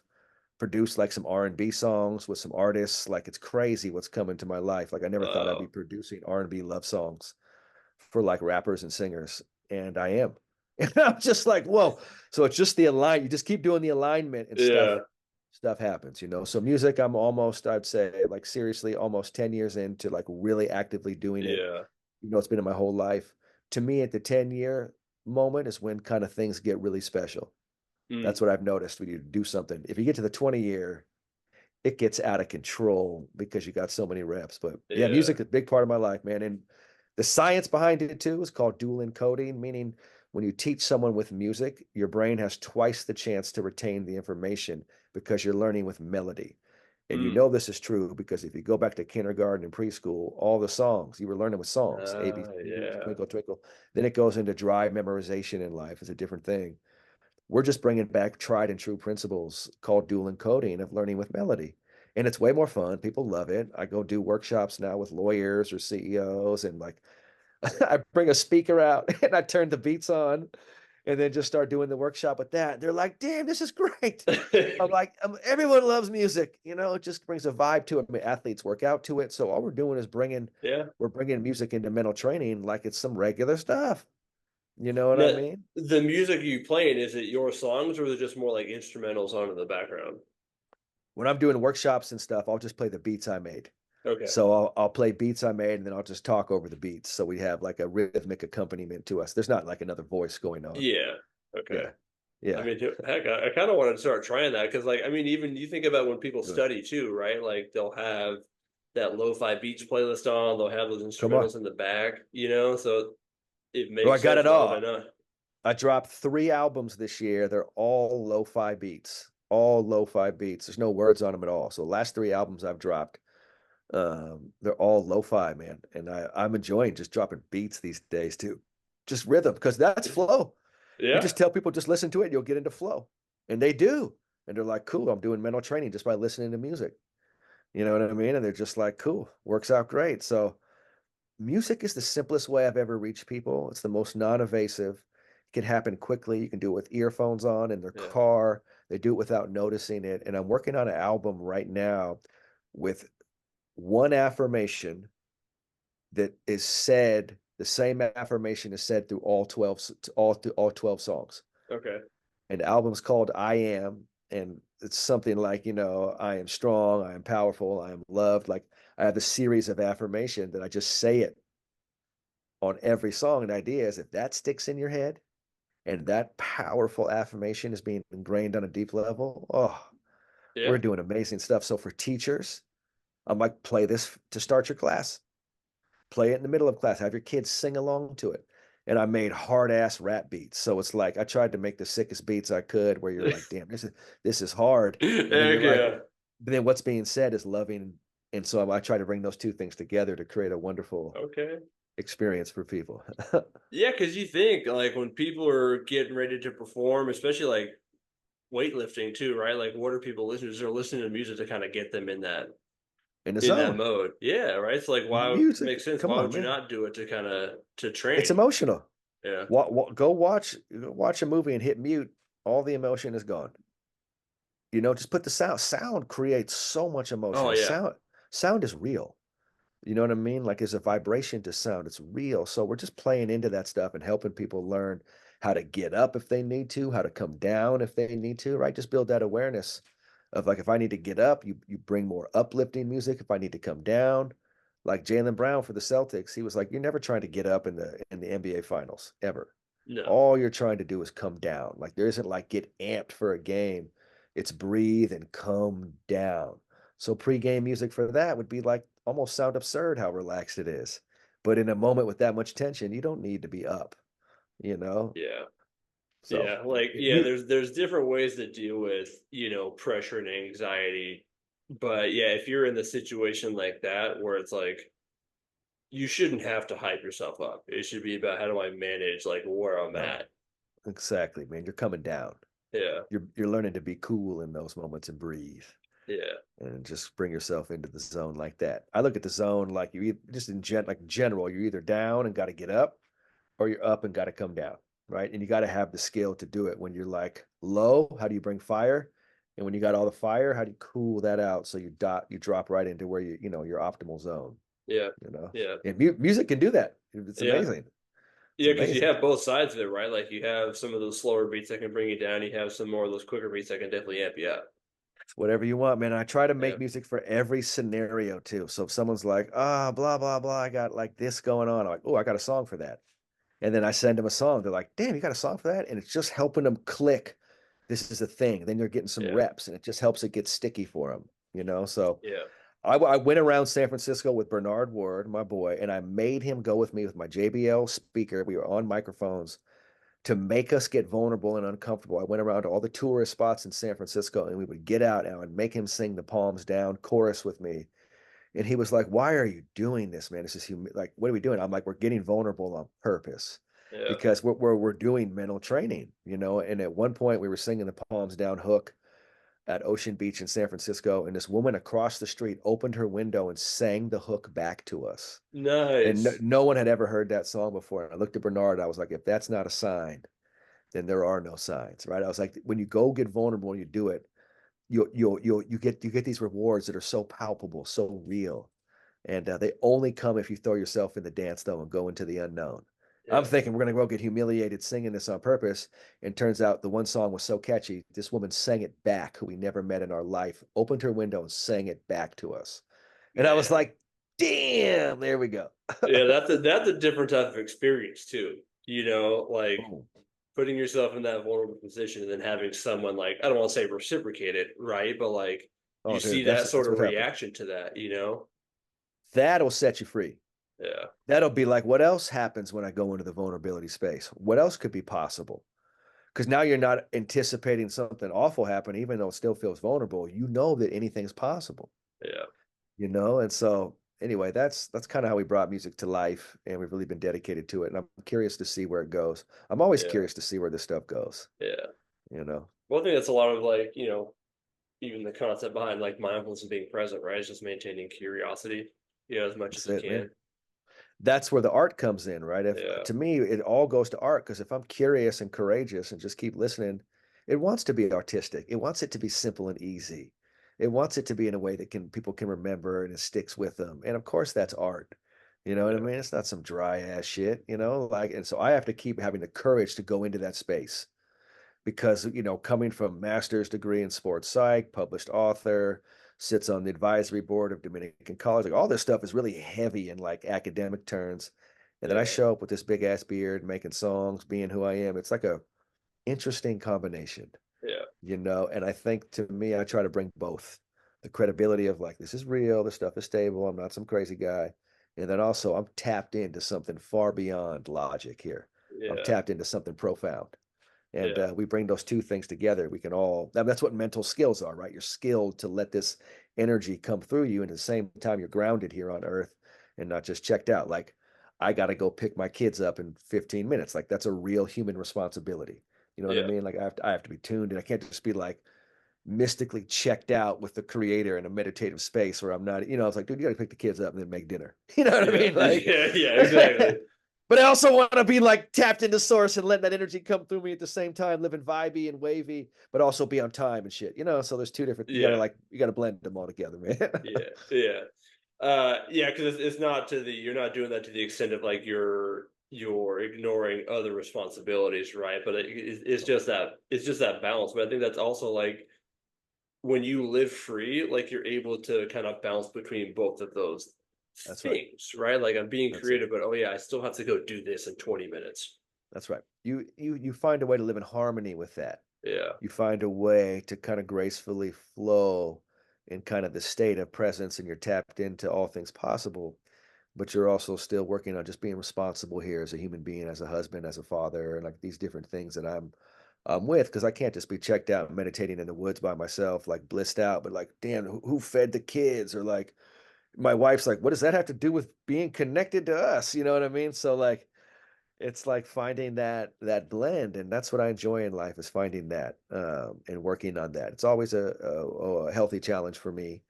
produced like some R&B songs with some artists. Like it's crazy what's coming to my life. Like I never thought I'd be Uh, producing R&B love songs for like rappers and singers, and I am. And I'm just like, whoa. So it's just the align. You just keep doing the alignment, and yeah. stuff happens. So music, I'm almost, I'd say, like seriously, almost 10 years into like really actively doing it. Yeah. It's been in my whole life. To me, at the 10-year moment is when kind of things get really special. Mm. That's what I've noticed when you do something. If you get to the 20-year, it gets out of control because you got so many reps. But yeah, Yeah. music is a big part of my life, man. And the science behind it too is called dual encoding, meaning when you teach someone with music, your brain has twice the chance to retain the information because you're learning with melody. And you Mm. know this is true because if you go back to kindergarten and preschool, all the songs you were learning with songs, ABCs, Yeah. Twinkle Twinkle. Then it goes into dry memorization in life. It's a different thing. We're just bringing back tried and true principles called dual encoding of learning with melody. And it's way more fun. People love it. I go do workshops now with lawyers or CEOs, and like I bring a speaker out and I turn the beats on and then just start doing the workshop with that. They're like, damn, this is great. I'm like, everyone loves music. It just brings a vibe to it. I mean, athletes work out to it. So all we're doing is Yeah. we're bringing music into mental training like it's some regular stuff. You know what I Now, mean? the music you playing, is it your songs or is it just more like instrumentals on in the background? When I'm doing workshops and stuff, I'll just play the beats I made. Okay. So I'll play beats I made and then I'll just talk over the beats. So we have like a rhythmic accompaniment to us. There's not like another voice going on. Yeah. Okay. Yeah. I Yeah. mean, heck, I kind of want to start trying that because, like, I mean, even you think about when people Good. study too, right? Like, they'll have that lo-fi beach playlist on, they'll have those Come on. instrumentals in the back, so it Well, I makes got sense. it Why would I all. not? I dropped 3 albums this year. They're all lo-fi beats. All lo-fi beats. There's no words on them at all. So the last 3 albums I've dropped, they're all lo-fi, man. And I'm enjoying just dropping beats these days too. Just rhythm, because that's flow. You Yeah. just tell people just listen to it, you'll get into flow. And they do. And they're like, cool, I'm doing mental training just by listening to music. You know what I mean? And they're just like, cool, works out great. So music is the simplest way I've ever reached people. It's the most non-invasive. It can happen quickly. You can do it with earphones on in their Yeah. car. They do it without noticing it. And I'm working on an album right now with one affirmation that is said, the same affirmation is said through all 12 songs. Okay. And the album's called I Am, and it's something like, I am strong, I am powerful, I am loved. Like I have a series of affirmation that I just say it on every song. And the idea is if that sticks in your head and that powerful affirmation is being ingrained on a deep level, oh, we're Yeah. doing amazing stuff. So for teachers, I'm like, play this to start your class. Play it in the middle of class. Have your kids sing along to it. And I made hard ass rap beats. So it's like I tried to make the sickest beats I could where you're like, damn, this is hard. And then you're Heck like, yeah. but then what's being said is loving. And so I try to bring those two things together to create a wonderful Okay. experience for people. Yeah, because you think like when people are getting ready to perform, especially like weightlifting too, right? Like, what are people listening to? They're listening to music to kind of get them In the in that zone. mode. Yeah, right. So like, why Music. makes sense? Come Why on, would you man. not do it to kind of to It's train? emotional. Yeah. Go watch a movie and hit mute. All the emotion is gone. Just put the sound. Sound creates so much Oh emotion. yeah. Sound is real. You know what I mean? Like there's a vibration to sound. It's real. So we're just playing into that stuff and helping people learn how to get up if they need to, how to come down if they need to, right? Just build that awareness of like if I need to get up, you bring more uplifting music. If I need to come down, like Jalen Brown for the Celtics, he was like, you're never trying to get up in the NBA finals ever. No. All you're trying to do is come down. Like there isn't like get amped for a game. It's breathe and come down. So pregame music for that would be like almost sound absurd how relaxed it is. But in a moment with that much tension, you don't need to be up, you know? Yeah. So Yeah. Like, yeah, there's different ways to deal with, pressure and anxiety. But yeah, if you're in the situation like that where it's like you shouldn't have to hype yourself up. It should be about how do I manage like where I'm no, at. exactly, man. You're coming down. Yeah. You're learning to be cool in those moments and breathe Yeah. and just bring yourself into the zone like that. I look at the zone like just like general, you're either down and got to get up or you're up and got to come down, right? And you got to have the skill to do it. When you're like low, how do you bring fire? And when you got all the fire, how do you cool that out so you drop right into where your optimal zone, Yeah. you know? Yeah. And music can do that. It's Yeah. amazing. It's Yeah, because you amazing. have both sides of it, right? Like you have some of those slower beats that can bring you down. You have some more of those quicker beats that can definitely amp you up. It's whatever you want, man. I try to Yeah. make music for every scenario too. So if someone's like, blah, blah, blah, I got like this going on, I'm like, oh, I got a song for that. And then I send them a song. They're like, damn, you got a song for that? And it's just helping them click. This is a thing. Then they're getting some Yeah. reps and it just helps it get sticky for them. So Yeah. I went around San Francisco with Bernard Ward, my boy, and I made him go with me with my JBL speaker. We were on microphones to make us get vulnerable and uncomfortable. I went around to all the tourist spots in San Francisco and we would get out and I would make him sing the Palms Down chorus with me. And he was like, "Why are you doing this, man? This is like, what are we doing?" I'm like, "We're getting vulnerable on purpose Yeah. because we're doing mental training, you know." And at one point, we were singing the Palms Down hook at Ocean Beach in San Francisco, and this woman across the street opened her window and sang the hook back to us. And no, Nice. no one had ever heard that song before. And I looked at Bernard. I was like, "If that's not a sign, then there are no signs, right?" I was like, when you go get vulnerable and you do it, you get these rewards that are so palpable, so real, and they only come if you throw yourself in the dance though and go into the unknown. I'm Yeah. thinking we're gonna go get humiliated singing this on purpose, and turns out the one song was so catchy. This woman sang it back, who we never met in our life, opened her window and sang it back to us, and I was Man. like, "Damn, there we go." Yeah, that's a different type of experience too. Like Boom. putting yourself in that vulnerable position and then having someone like, I don't want to say reciprocate it, right? But like you Oh, see dude, that sort that's of what happens. reaction to that. That'll set you free. Yeah. That'll be like, what else happens when I go into the vulnerability space? What else could be possible? Because now you're not anticipating something awful happen, even though it still feels vulnerable. You know that anything's possible, Yeah. you know? And so anyway, that's kind of how we brought music to life, and we've really been dedicated to it. And I'm curious to see where it goes. I'm always Yeah. curious to see where this stuff goes, Yeah. you know? Well, I think that's a lot of like, even the concept behind like mindfulness and being present, right? It's just maintaining curiosity, as much as That's you it, can. man. That's where the art comes in, right? If Yeah. to me, it all goes to art because if I'm curious and courageous and just keep listening, it wants to be artistic. It wants it to be simple and easy. It wants it to be in a way that can people can remember and it sticks with them. And of course, that's art. You know what I Yeah. mean? It's not some dry ass shit, you know? Like, and so I have to keep having the courage to go into that space because coming from master's degree in sports psych, published author, sits on the advisory board of Dominican College, like all this stuff is really heavy in like academic terms, and then I Yeah. show up with this big ass beard making songs, being who I am. It's like a interesting combination, Yeah. and I think to me I try to bring both the credibility of like this is real, this stuff is stable, I'm not some crazy guy, and then also I'm tapped into something far beyond logic here. I'm Yeah. tapped into something profound, and Yeah. we bring those two things together. We can all, I mean, that's what mental skills are, right? You're skilled to let this energy come through you, and at the same time you're grounded here on earth and not just checked out. Like, I got to go pick my kids up in 15 minutes. Like, that's a real human responsibility. You know what I Yeah. mean? Like, I have to be tuned, and I can't just be like mystically checked out with the creator in a meditative space where I'm not, I was like, dude, you got to pick the kids up and then make dinner. You know what I Yeah. mean? Like, Yeah. Yeah. Exactly. but I also want to be like tapped into source and letting that energy come through me at the same time, living vibey and wavy, but also be on time and shit. So there's two different, Yeah. you gotta blend them all together, man. Yeah. Yeah. Yeah, because it's not to the you're not doing that to the extent of like you're ignoring other responsibilities, right? But it's just that balance. But I think that's also like when you live free, like you're able to kind of bounce between both of those That's right. things, right? Like I'm being That's it. creative, but oh yeah, I still have to go do this in 20 minutes. That's right. You find a way to live in harmony with that. Yeah. You find a way to kind of gracefully flow in kind of the state of presence, and you're tapped into all things possible, but you're also still working on just being responsible here as a human being, as a husband, as a father, and like these different things that I'm with, because I can't just be checked out meditating in the woods by myself, like blissed out, but like, damn, who fed the kids? Or like my wife's like, what does that have to do with being connected to us? You know what I mean? So like it's like finding that blend, and that's what I enjoy in life is finding that and working on that. It's always a healthy challenge for me,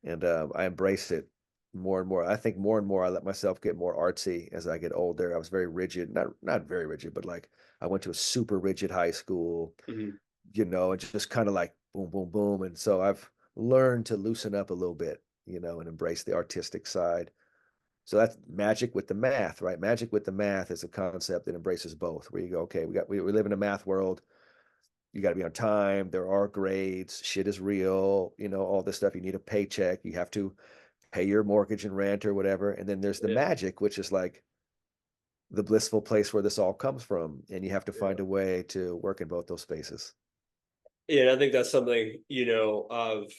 and I embrace it more and more. I think more and more I let myself get more artsy as I get older. I was very rigid, not very rigid, but like I went to a super rigid high school, Mhm. and just kind of like boom, boom, boom. And so I've learned to loosen up a little bit, and embrace the artistic side. So that's magic with the math, right? Magic with the math is a concept that embraces both. Where you go, okay, we live in a math world. You got to be on time. There are grades. Shit is real. All this stuff. You need a paycheck. You have to pay your mortgage and rent or whatever. And then there's the Yeah. magic, which is like the blissful place where this all comes from. And you have to Yeah. find a way to work in both those spaces. Yeah, and I think that's something, of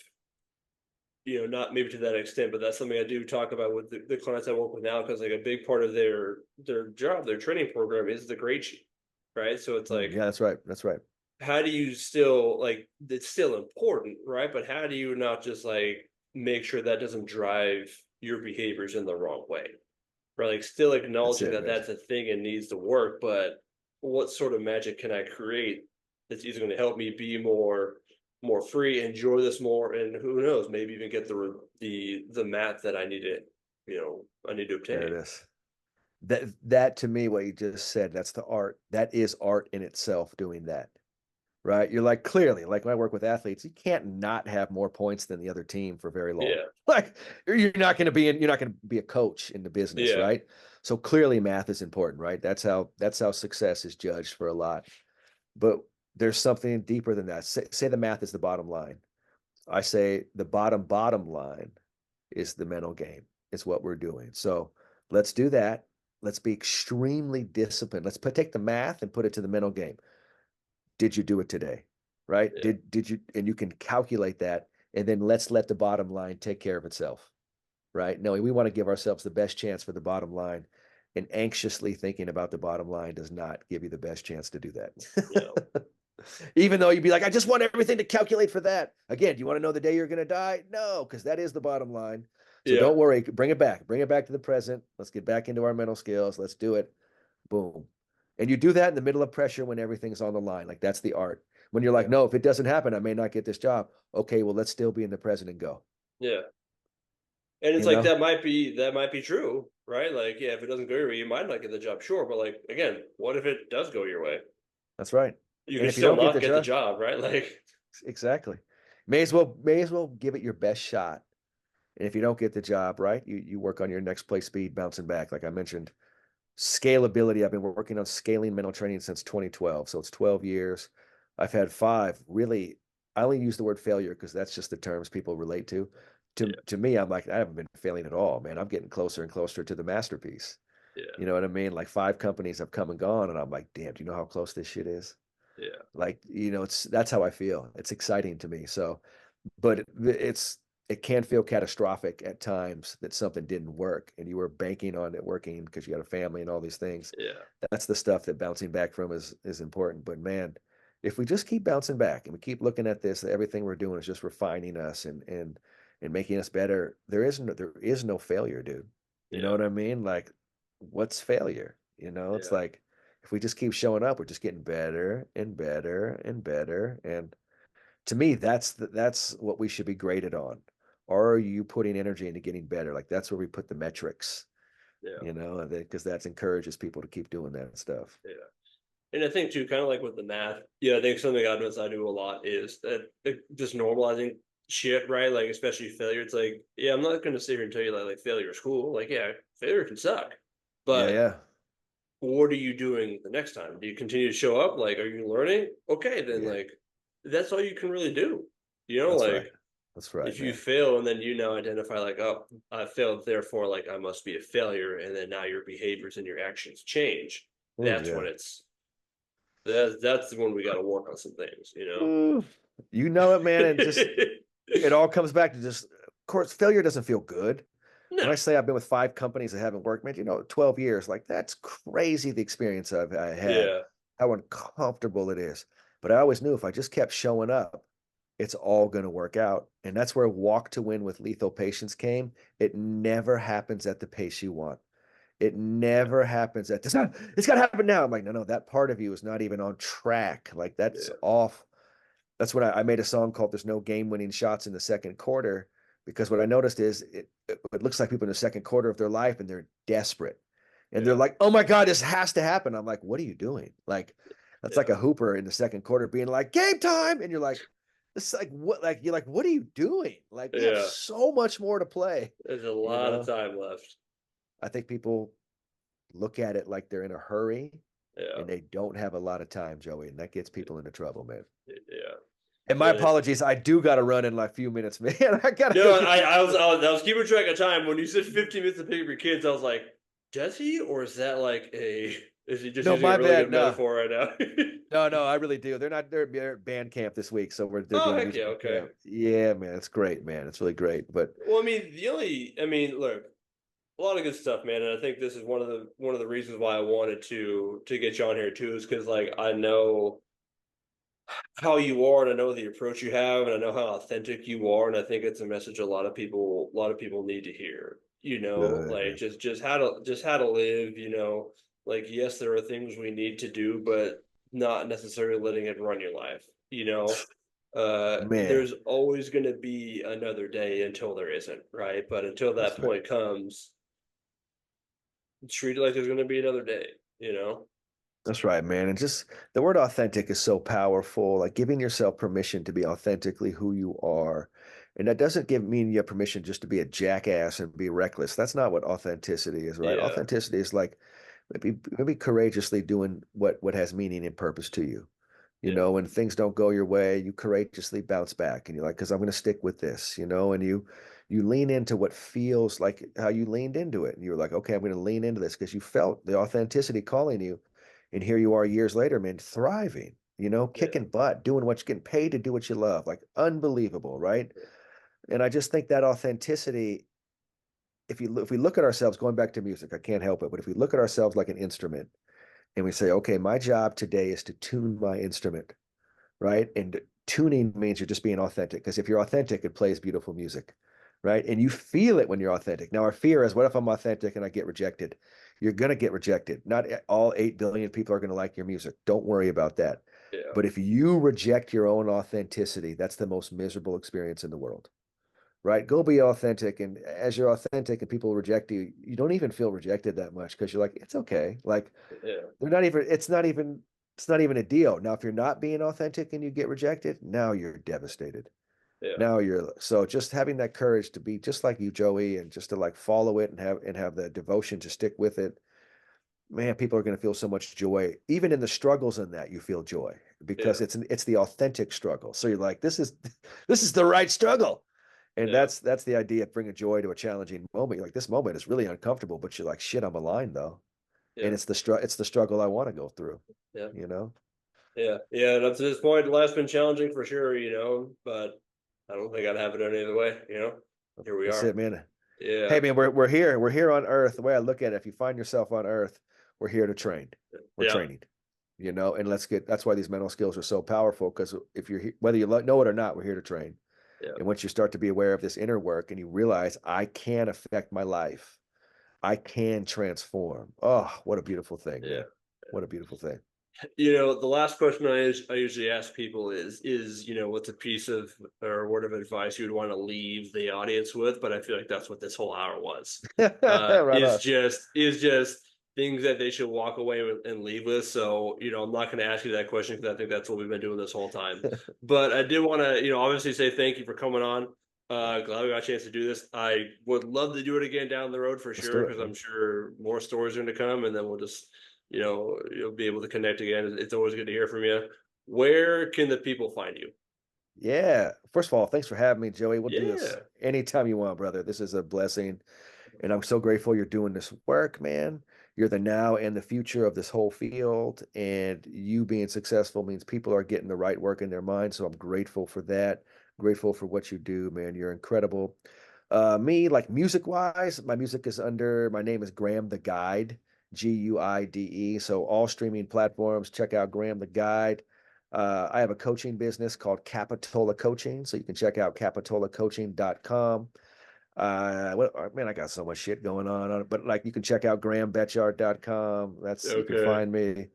not maybe to that extent, but that's something I do talk about with the clients I work with now because like a big part of their job, their training program is the grade sheet. right? So it's like, Yeah, that's right. That's right. how do you still like it's still important, right? But how do you not just like make sure that doesn't drive your behaviors in the wrong way? Right? Like still That's acknowledging it, that man. that's a thing and needs to work, but what sort of magic can I create that's either going to help me be more free, enjoy this more, and who knows, maybe even get the math that I need to, I need to There it obtain. is. That to me, what you just said, that's the art. That is art in itself doing that. Right? You're like, clearly, like when I work with athletes, you can't not have more points than the other team for very long. Yeah, Like you're not going to be a coach in the business, yeah, right? So clearly math is important, right? That's how success is judged for a lot. But there's something deeper than that. Say the math is the bottom line. I say the bottom line is the mental game. It's what we're doing. So let's do that. Let's be extremely disciplined. Take the math and put it to the mental game. Did you do it today? Right? yeah, Did you, and you can calculate that, and then let's let the bottom line take care of itself. Right? No, we want to give ourselves the best chance for the bottom line. And anxiously thinking about the bottom line does not give you the best chance to do yeah, that. Even though you'd be like, I just want everything to calculate for that. Again, do you want to know the day you're going to die? No, because that is the bottom line. So yeah, don't worry. Bring it back. Bring it back to the present. Let's get back into our mental skills. Let's do it. Boom. And you do that in the middle of pressure when everything's on the line. Like that's the art. When you're like, yeah, no, if it doesn't happen, I may not get this job. Okay, well, let's still be in the present and go. yeah. And it's You like know? that might be true, right? Like, yeah, if it doesn't go your way, you might not get the job, sure. But like again, what if it does go your way? That's right. You And can if you still don't get not the get the job, job, right? Like, exactly. May as well give it your best shot. And if you don't get the job, right, you work on your next play speed, bouncing back. Like I mentioned, scalability. I've been working on scaling mental training since 2012. So it's 12 years. I've had five really, I only use the word failure because that's just the terms people relate to. yeah, To me, I'm like, I haven't been failing at all, man. I'm getting closer and closer to the masterpiece. yeah, You know what I mean? Like five companies have come and gone, and I'm like, damn, do you know how close this shit is? yeah, Like, it's that's how I feel. It's exciting to me. So but it can feel catastrophic at times that something didn't work and you were banking on it working because you had a family and all these things. yeah, That's the stuff that bouncing back from is important. But man, if we just keep bouncing back and we keep looking at this, everything we're doing is just refining us and making us better. There is no failure, dude. You know yeah, what I mean? Like, what's failure? It's yeah, like if we just keep showing up, we're just getting better and better and better. And to me, that's what we should be graded on. Are you putting energy into getting better? Like that's where we put the metrics, yeah, because that encourages people to keep doing that stuff. yeah. And I think too, kind of like with the math, yeah, I think something I've noticed I do a lot is that just normalizing shit, right? Like especially failure. It's like, yeah, I'm not gonna sit here and tell you that like failure is cool. Like, yeah, failure can suck. Yeah, But yeah, what are you doing the next time? Do you continue to show up? Like, are you learning? Okay, then yeah. like that's all you can really do. That's right. Like That's right, if you man. fail and then you now identify like, oh, I failed, therefore like I must be a failure, and then now your behaviors and your actions change. Oh That's when yeah. that's when we got to work on some things, Ooh, you know it, man. And just it all comes back to just, of course, failure doesn't feel good. When No, I say I've been with five companies that haven't worked, man, 12 years, like that's crazy the experience I had, yeah, how uncomfortable it is. But I always knew if I just kept showing up, it's all going to work out. And that's where walk to win with lethal patience came. It never happens at the pace you want. It yeah, never happens at this. It's got to happen now. I'm like, no, no, that part of you is not even on track. Like that's yeah, off. That's when I made a song called "There's No Game Winning Shots in the Second Quarter," because what I noticed is it looks like people in the second quarter of their life and they're desperate, and they're yeah, like, "Oh my God, this has to happen." I'm like, "What are you doing?" Like that's like yeah, a hooper in the second quarter being like, "Game time," and you're like, "It's like what?" Like you're like, "What are you doing?" Like we have yeah. so much more to play. There's a You lot of know, time left. I think people look at it like they're in a hurry Yeah, and they don't have a lot of time, Joey, and that gets people into trouble, man. yeah. And my And apologies, I do got to run in like a few minutes, man. I gotta go no, get I, these I was kids. I was keeping track of time when you said 15 minutes to pick up your kids. I was like, does he, or is that like a? Is he just No, using a my really bad. good No, metaphor right now? no, no. I really do. They're at band camp this week, so they're Oh doing heck yeah, musical okay. camp. Yeah, man, it's great, man. It's really great. But Well, I mean, I mean, look. A lot of good stuff, man. And I think this is one of the reasons why I wanted to get you on here too, is because like I know how you are, and I know the approach you have, and I know how authentic you are, and I think it's a message a lot of people need to hear. Good, Like man. just how to live. Like yes, there are things we need to do, but not necessarily letting it run your life. Man, There's always going to be another day until there isn't, right? But until that's that right. point comes, treat it like there's going to be another day. You know? That's right, man. And just the word authentic is so powerful, like giving yourself permission to be authentically who you are. And that doesn't mean you have permission just to be a jackass and be reckless. That's not what authenticity is, right? Yeah, Authenticity is like maybe courageously doing what has meaning and purpose to you. yeah, When things don't go your way, you courageously bounce back and you're like, because I'm going to stick with this, and you lean into what feels like how you leaned into it. And you were like, okay, I'm going to lean into this because you felt the authenticity calling you. And here you are years later, man, thriving, yeah, kicking butt, doing what you're getting paid to do what you love. Like unbelievable, right? And I just think that authenticity, if we look at ourselves, going back to music, I can't help it, but if we look at ourselves like an instrument and we say, okay, my job today is to tune my instrument, right? And tuning means you're just being authentic, because if you're authentic, it plays beautiful music, right? And you feel it when you're authentic. Now, our fear is, what if I'm authentic and I get rejected? You're going to get rejected. Not all 8 billion people are going to like your music. Don't worry about that. yeah, But if you reject your own authenticity, that's the most miserable experience in the world, right? Go be authentic. And as you're authentic and people reject you, you don't even feel rejected that much because you're like, it's okay. Like, yeah, they're not even, it's not even a deal. Now, if you're not being authentic and you get rejected, now you're devastated. yeah, Now you're so just having that courage to be just like you, Joey, and just to like follow it and have the devotion to stick with it. Man, people are going to feel so much joy. Even in the struggles in that, you feel joy because yeah, it's the authentic struggle. So you're like, this is the right struggle. And yeah, that's the idea of bringing joy to a challenging moment. You're like, this moment is really uncomfortable, but you're like, shit, I'm aligned though. And yeah, it's the struggle I want to go through, yeah, you know? yeah, yeah. And up to this point, life's been challenging for sure, but I don't think I'd have it any other way. Here we That's it, are. man. Yeah, Hey, man, we're here. We're here on Earth. The way I look at it, if you find yourself on Earth, we're here to train. We're yeah, training, and that's why these mental skills are so powerful, because if you're whether you know it or not, we're here to train. yeah, And once you start to be aware of this inner work and you realize I can affect my life, I can transform. Oh, what a beautiful thing, yeah. man. What a beautiful thing. The last question I usually ask people is what's a piece of or word of advice you would want to leave the audience with? But I feel like that's what this whole hour was. Right Is on. just things that they should walk away with and leave with. So, I'm not going to ask you that question because I think that's what we've been doing this whole time. But I did want to, obviously say thank you for coming on. Glad we got a chance to do this. I would love to do it again down the road for Let's sure do it, because I'm man. sure more stories are going to come, and then we'll just you'll be able to connect again. It's always good to hear from you. Where can the people find you? Yeah. First of all, thanks for having me, Joey. We'll do this Yeah, anytime you want, brother. This is a blessing. And I'm so grateful you're doing this work, man. You're the now and the future of this whole field. And you being successful means people are getting the right work in their mind. So I'm grateful for that. Grateful for what you do, man. You're incredible. Me, like music wise, my name is Graham the Guide, Guide. So all streaming platforms, check out Graham the Guide. I have a coaching business called Capitola Coaching. So you can check out capitolacoaching.com. Man, I got so much shit going on it, but like you can check out grahambetchart.com. You can okay. find me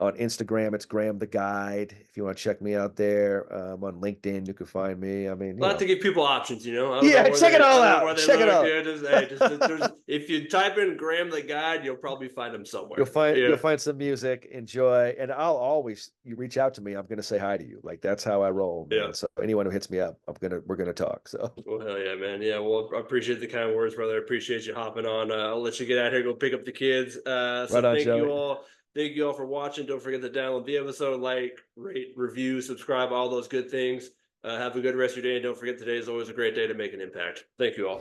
on Instagram. It's Graham the Guide. If you want to check me out there, on LinkedIn, you can find me. I mean, Like to give people options. I don't know yeah, where check it they I all don't know where out. they Check it look. out. Yeah, just hey, just there's if you type in Graham the Guide, you'll probably find him You'll somewhere. find you'll Yeah, find some music, enjoy, and I'll always you reach out to me. I'm gonna say hi to you. Like that's how I roll, yeah. man. So anyone who hits me up, we're gonna talk. So Well, hell yeah, man. Yeah, well, I appreciate the kind words, brother. I appreciate you hopping on. I'll let you get out here, go pick up the kids. So right on, Joey. thank you all for watching. Don't forget to download the episode, like, rate, review, subscribe, all those good things. Have a good rest of your day, and don't forget today is always a great day to make an impact. Thank you all.